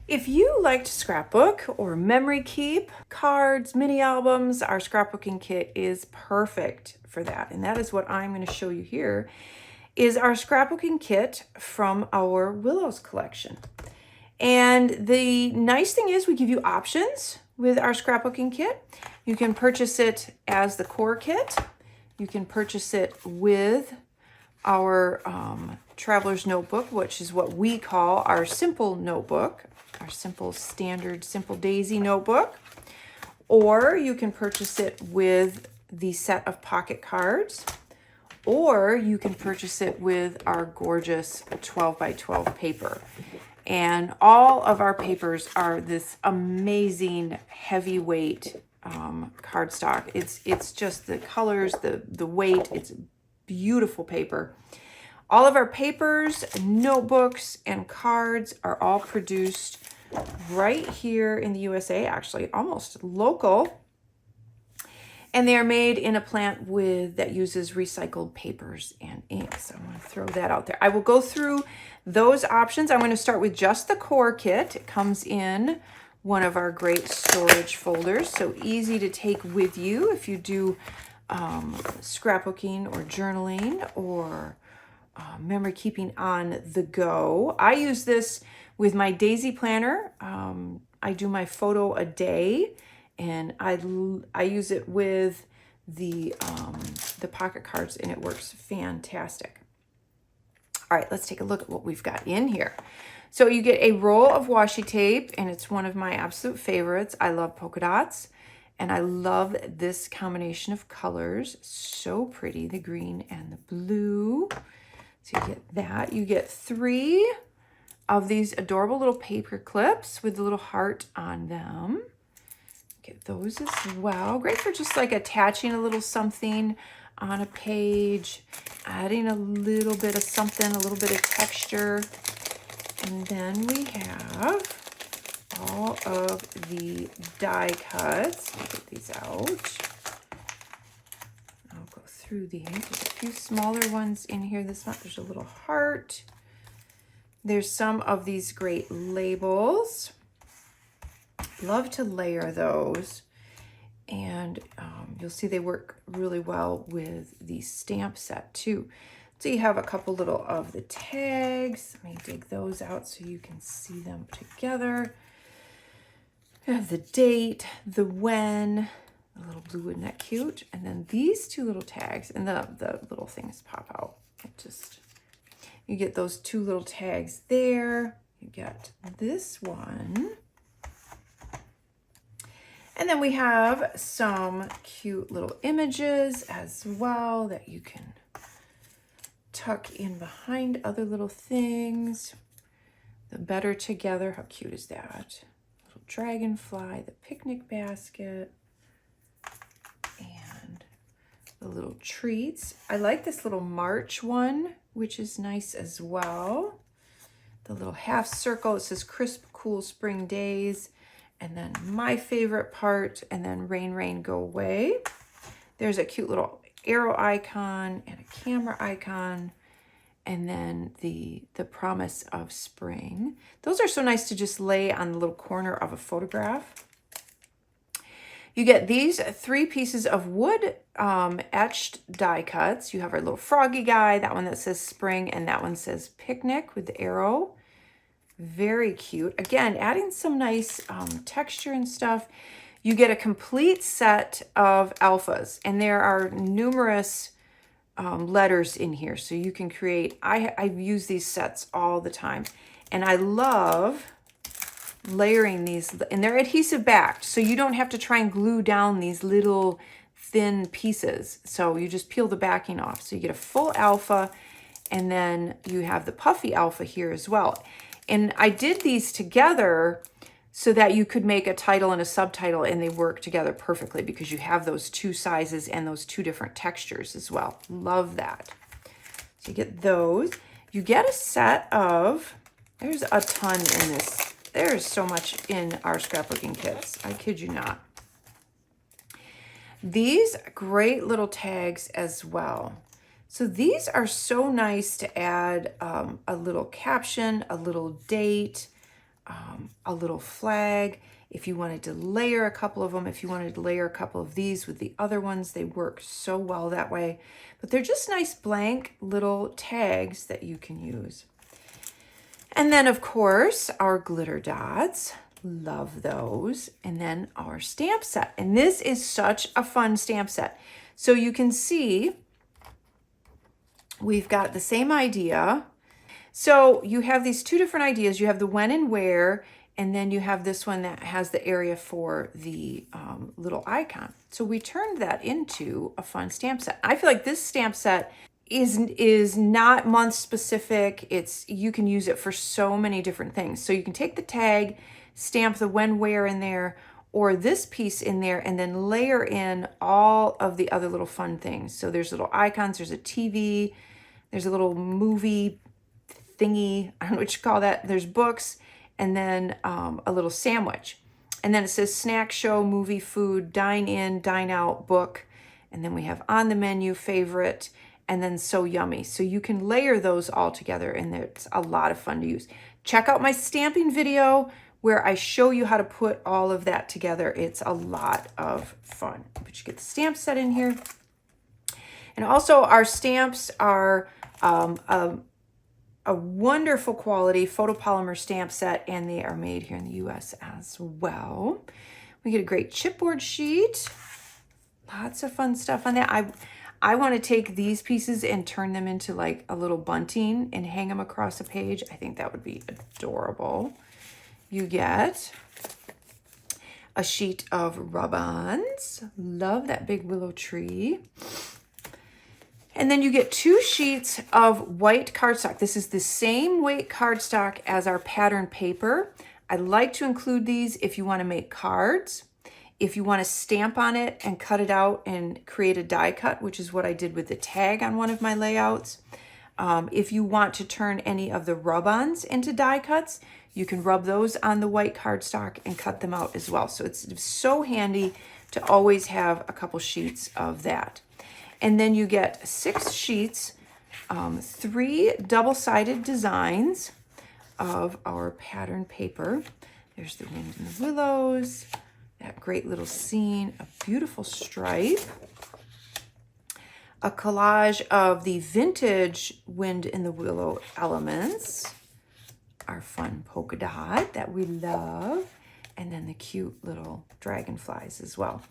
If you like to scrapbook or memory keep cards, mini albums, our scrapbooking kit is perfect for that. And that is what I'm going to show you here is our scrapbooking kit from our Willows collection. And the nice thing is we give you options with our scrapbooking kit. You can purchase it as the core kit. You can purchase it with our traveler's notebook, which is what we call our simple notebook, our simple standard simple daisy notebook. Or you can purchase it with the set of pocket cards, or you can purchase it with our gorgeous 12 by 12 paper. And all of our papers are this amazing heavyweight cardstock. It's just the colors, the weight, it's beautiful paper. All of our papers, notebooks, and cards are all produced right here in the USA, actually almost local. And they are made in a plant that uses recycled papers and inks. So I'm going to throw that out there. I will go through those options. I'm going to start with just the core kit. It comes in one of our great storage folders, so easy to take with you if you do scrapbooking or journaling or memory keeping on the go. I use this with my daisy planner. I do my photo a day, and I use it with the pocket cards, and it works fantastic. All right, let's take a look at what we've got in here. So you get a roll of washi tape, and it's one of my absolute favorites. I love polka dots, and I love this combination of colors. So pretty, the green and the blue. So you get that. You get 3 of these adorable little paper clips with the little heart on them. Get those as well. Great for just like attaching a little something on a page, adding a little bit of something, a little bit of texture. And then we have all of the die cuts. Let me get these out. I'll go through these. There's a few smaller ones in here this month. There's a little heart. There's some of these great labels. Love to layer those. And you'll see they work really well with the stamp set too. So you have a couple little of the tags. Let me dig those out so you can see them together. You have the date, the when, a little blue, isn't that cute? And then these 2 little tags, and the little things pop out. You get those 2 little tags there. You get this one. And then we have some cute little images as well that you can tuck in behind other little things. The better together, how cute is that? Little dragonfly, the picnic basket, and the little treats. I like this little March one, which is nice as well. The little half circle, it says crisp, cool spring days. And then my favorite part, and then rain, rain, go away. There's a cute little arrow icon and a camera icon. And then the promise of spring. Those are so nice to just lay on the little corner of a photograph. You get these 3 pieces of wood etched die cuts. You have our little froggy guy, that one that says spring, and that one says picnic with the arrow. Very cute. Again, adding some nice texture and stuff. You get a complete set of alphas, and there are numerous letters in here, so you can create. I use these sets all the time, and I love layering these, and they're adhesive backed, so you don't have to try and glue down these little thin pieces. So you just peel the backing off, so you get a full alpha, and then you have the puffy alpha here as well. And I did these together so that you could make a title and a subtitle, and they work together perfectly because you have those 2 sizes and those 2 different textures as well. Love that. So you get those. You get a set of, there's a ton in this. There's so much in our scrapbooking kits. I kid you not. These great little tags as well. So these are so nice to add a little caption, a little date, a little flag. If you wanted to layer a couple of them, if you wanted to layer a couple of these with the other ones, they work so well that way. But they're just nice blank little tags that you can use. And then of course, our glitter dots, love those. And then our stamp set. And this is such a fun stamp set. So you can see we've got the same idea. So you have these two different ideas. You have the when and where, and then you have this one that has the area for the little icon. So we turned that into a fun stamp set. I feel like this stamp set is not month specific. You can use it for so many different things. So you can take the tag, stamp the when, where in there, or this piece in there, and then layer in all of the other little fun things. So there's little icons, there's a TV, there's a little movie thingy, I don't know what you call that. There's books, and then a little sandwich. And then it says snack, show, movie, food, dine in, dine out, book. And then we have on the menu, favorite, and then so yummy. So you can layer those all together, and it's a lot of fun to use. Check out my stamping video where I show you how to put all of that together. It's a lot of fun. But you get the stamp set in here. And also our stamps are a wonderful quality photopolymer stamp set, and they are made here in the US as well. We get a great chipboard sheet. Lots of fun stuff on that. I want to take these pieces and turn them into like a little bunting and hang them across a page. I think that would be adorable. You get a sheet of rub-ons. Love that big willow tree. And then you get 2 sheets of white cardstock. This is the same weight cardstock as our pattern paper. I like to include these if you want to make cards, if you want to stamp on it and cut it out and create a die cut, which is what I did with the tag on one of my layouts. If you want to turn any of the rub-ons into die cuts, you can rub those on the white cardstock and cut them out as well. So it's so handy to always have a couple sheets of that. And then you get 6 sheets, 3 double-sided designs of our pattern paper. There's the wind and the willows, that great little scene, a beautiful stripe, a collage of the vintage wind and the willow elements, our fun polka dot that we love, and then the cute little dragonflies as well.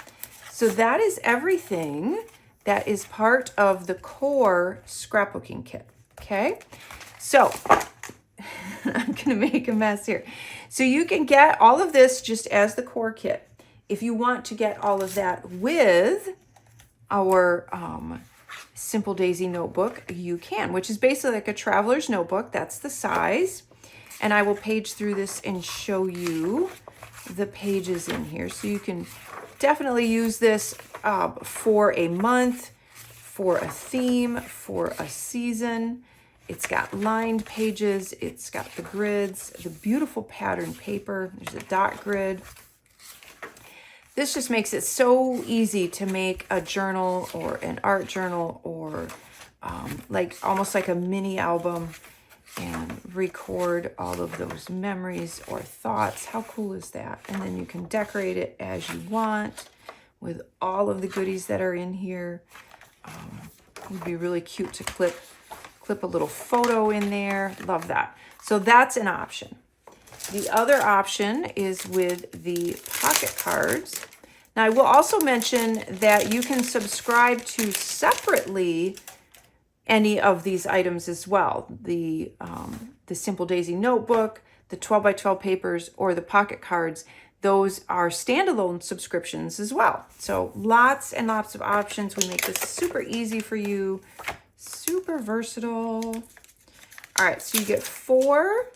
So that is everything that is part of the core scrapbooking kit, okay? So I'm gonna make a mess here. So you can get all of this just as the core kit. If you want to get all of that with our Simple Daisy notebook, you can, which is basically like a traveler's notebook. That's the size. And I will page through this and show you the pages in here. So you can definitely use this for a month, for a theme, for a season. It's got lined pages. It's got the grids, the beautiful pattern paper. There's a dot grid. This just makes it so easy to make a journal or an art journal or like almost like a mini album and record all of those memories or thoughts. How cool is that? And then you can decorate it as you want with all of the goodies that are in here. It would be really cute to clip a little photo in there. Love that. So that's an option. The other option is with the pocket cards. Now I will also mention that you can subscribe to separately any of these items as well. The Simple Daisy notebook, the 12 by 12 papers, or the pocket cards. Those are standalone subscriptions as well. So lots and lots of options. We make this super easy for you, super versatile. All right, so you get 4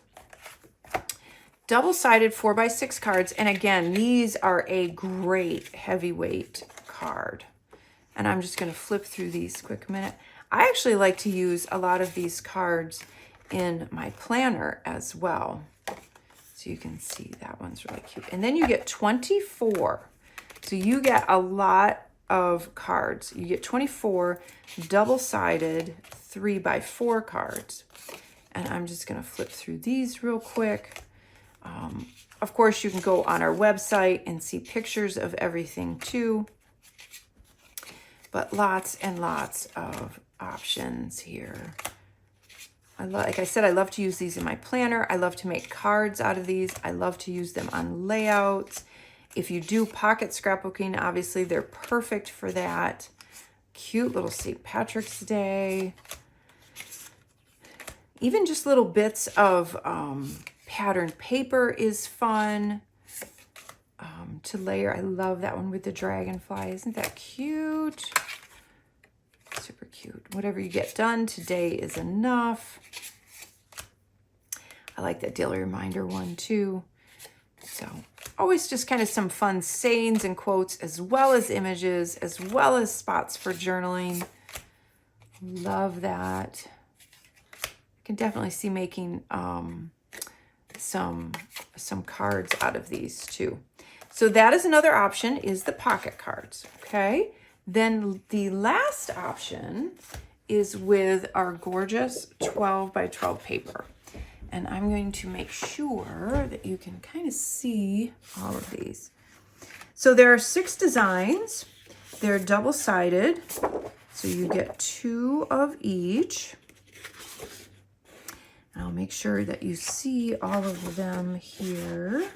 double-sided 4x6 cards. And again, these are a great heavyweight card. And I'm just gonna flip through these quick minute. I actually like to use a lot of these cards in my planner as well. So you can see that one's really cute. And then you get 24. So you get a lot of cards. You get 24 double-sided 3x4 cards. And I'm just gonna flip through these real quick. Of course, you can go on our website and see pictures of everything too. But lots and lots of options here. Like I said, I love to use these in my planner. I love to make cards out of these. I love to use them on layouts. If you do pocket scrapbooking, obviously they're perfect for that. Cute little St. Patrick's Day. Even just little bits of patterned paper is fun to layer. I love that one with the dragonfly. Isn't that cute? Super cute. Whatever you get done today is enough. I like that daily reminder one too. So always just kind of some fun sayings and quotes, as well as images, as well as spots for journaling. Love that. I can definitely see making some cards out of these too. So that is another option, is the pocket cards, okay? Then the last option is with our gorgeous 12 by 12 paper. And I'm going to make sure that you can kind of see all of these. So there are 6 designs. They're double-sided, so you get 2 of each. And I'll make sure that you see all of them here.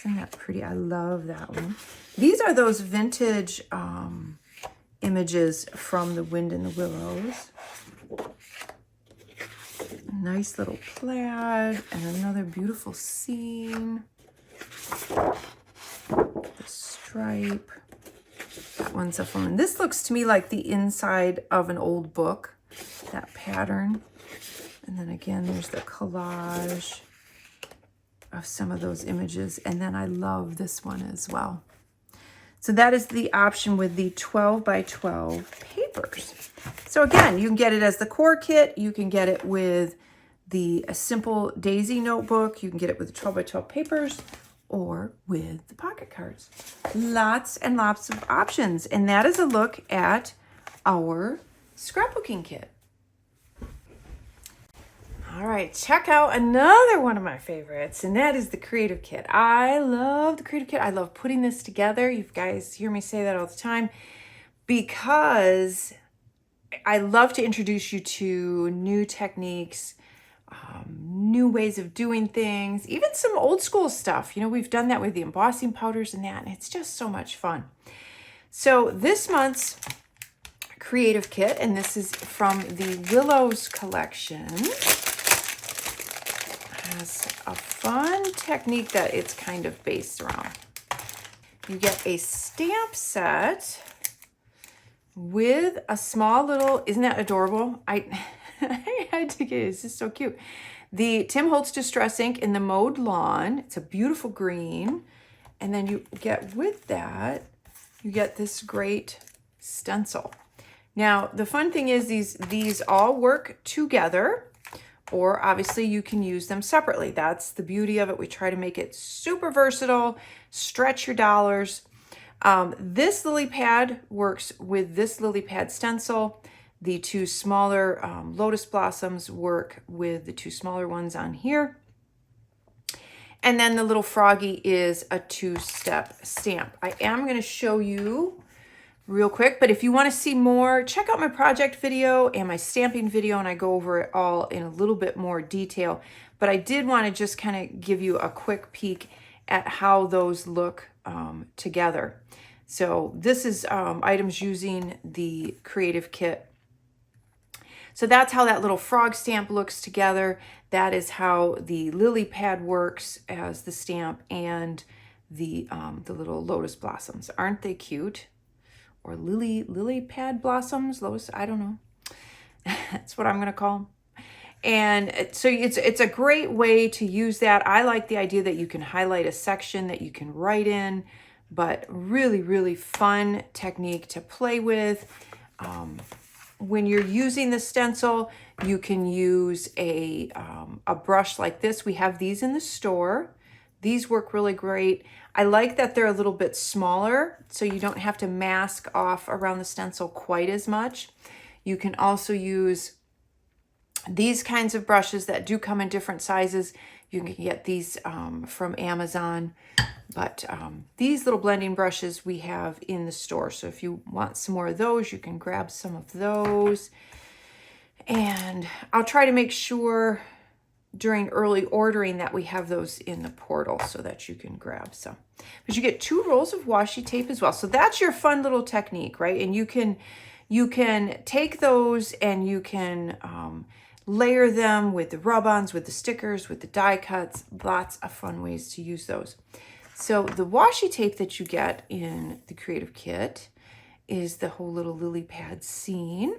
Isn't that pretty? I love that one. These are those vintage images from The Wind in the Willows. A nice little plaid and another beautiful scene. The stripe. That one's a fun one. This looks to me like the inside of an old book, that pattern. And then again, there's the collage of some of those images. And then I love this one as well. So that is the option with the 12 by 12 papers. So again, you can get it as the core kit. You can get it with a simple daisy notebook. You can get it with the 12 by 12 papers or with the pocket cards. Lots and lots of options. And that is a look at our scrapbooking kit. All right, check out another one of my favorites, and that is the Creative Kit. I love the Creative Kit. I love putting this together. You guys hear me say that all the time, because I love to introduce you to new techniques, new ways of doing things, even some old school stuff. You know, we've done that with the embossing powders and that, and it's just so much fun. So this month's Creative Kit, and this is from the Willows collection, has a fun technique that it's kind of based around. You get a stamp set with a small little, isn't that adorable? I had to get it. It's just so cute. The Tim Holtz Distress ink in the Mowed Lawn. It's a beautiful green. And then you get with that, you get this great stencil. Now, the fun thing is these all work together, or obviously you can use them separately. That's the beauty of it. We try to make it super versatile, stretch your dollars. This lily pad works with this lily pad stencil. The 2 smaller lotus blossoms work with the 2 smaller ones on here. And then the little froggy is a 2-step stamp. I am going to show you real quick, but if you want to see more, check out my project video and my stamping video, and I go over it all in a little bit more detail. But I did want to just kind of give you a quick peek at how those look together. So this is items using the Creative Kit. So that's how that little frog stamp looks together. That is how the lily pad works as the stamp, and the little lotus blossoms. Aren't they cute? Or lily pad blossoms, lotus, I don't know. That's what I'm gonna call them. And so it's a great way to use that. I like the idea that you can highlight a section that you can write in, but really, really fun technique to play with. When you're using the stencil, you can use a brush like this. We have these in the store. These work really great. I like that they're a little bit smaller, so you don't have to mask off around the stencil quite as much. You can also use these kinds of brushes that do come in different sizes. You can get these from Amazon. But these little blending brushes we have in the store. So if you want some more of those, you can grab some of those. And I'll try to make sure during early ordering that we have those in the portal so that you can grab some. But you get 2 rolls of washi tape as well. So that's your fun little technique, right? And you can take those and you can layer them with the rub-ons, with the stickers, with the die cuts. Lots of fun ways to use those. So the washi tape that you get in the Creative Kit is the whole little lily pad scene.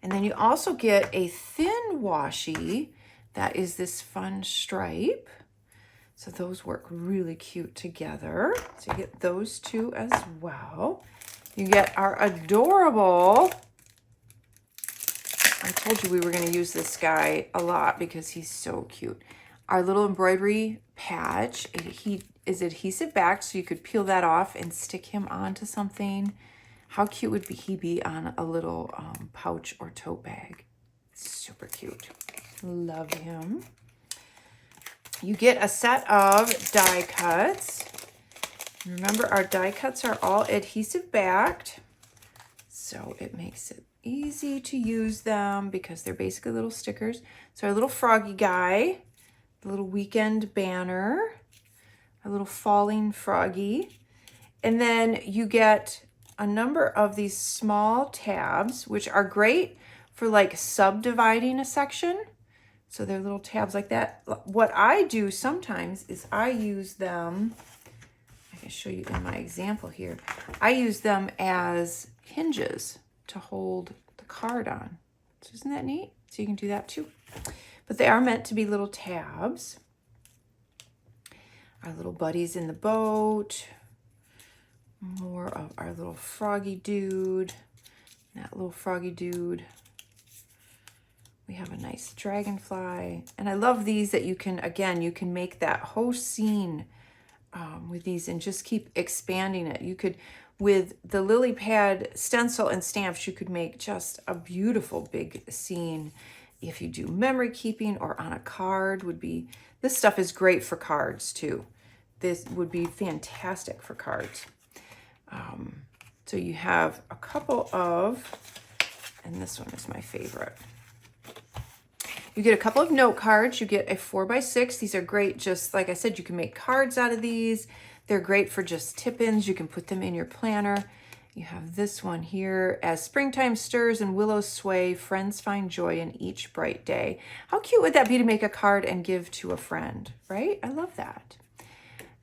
And then you also get a thin washi that is this fun stripe. So those work really cute together. So you get those 2 as well. You get our adorable, I told you we were going to use this guy a lot because he's so cute. Our little embroidery patch, he is adhesive backed, so you could peel that off and stick him onto something. How cute would he be on a little pouch or tote bag? Super cute. Love him. You get a set of die cuts. Remember, our die cuts are all adhesive backed, so it makes it easy to use them because they're basically little stickers. So our little froggy guy, the little weekend banner, a little falling froggy. And then you get a number of these small tabs, which are great for like subdividing a section. So they're little tabs like that. What I do sometimes is I use them, I can show you in my example here. I use them as hinges to hold the card on. So isn't that neat? So you can do that too. But they are meant to be little tabs. Our little buddies in the boat. More of our little froggy dude. That little froggy dude. We have a nice dragonfly. And I love these that you can, again, you can make that whole scene with these and just keep expanding it. You could, with the lily pad stencil and stamps, you could make just a beautiful big scene. If you do memory keeping or on a card would be, this stuff is great for cards too. This would be fantastic for cards. So you have a couple of, and this one is my favorite. You get a couple of note cards. You get a 4x6. These are great. Just like I said, you can make cards out of these. They're great for just tip-ins. You can put them in your planner. You have this one here. As springtime stirs and willows sway, friends find joy in each bright day. How cute would that be to make a card and give to a friend, right? I love that.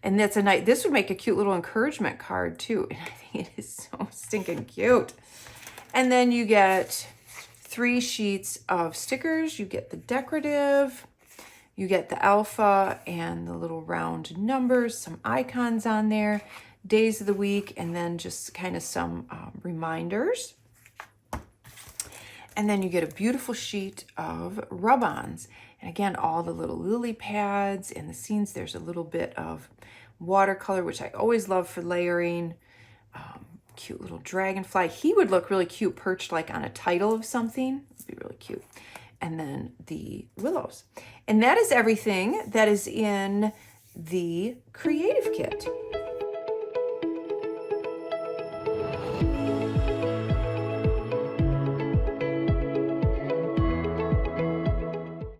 And that's a nice, this would make a cute little encouragement card too. And I think it is so stinking cute. And then you get 3 sheets of stickers. You get the decorative, you get the alpha and the little round numbers, some icons on there, days of the week, and then just kind of some reminders. And then you get a beautiful sheet of rub-ons. And again, all the little lily pads and the scenes. There's a little bit of watercolor, which I always love for layering. Cute little dragonfly. He would look really cute perched like on a title of something. It'd be really cute. And then the willows. And that is everything that is in the Creative Kit.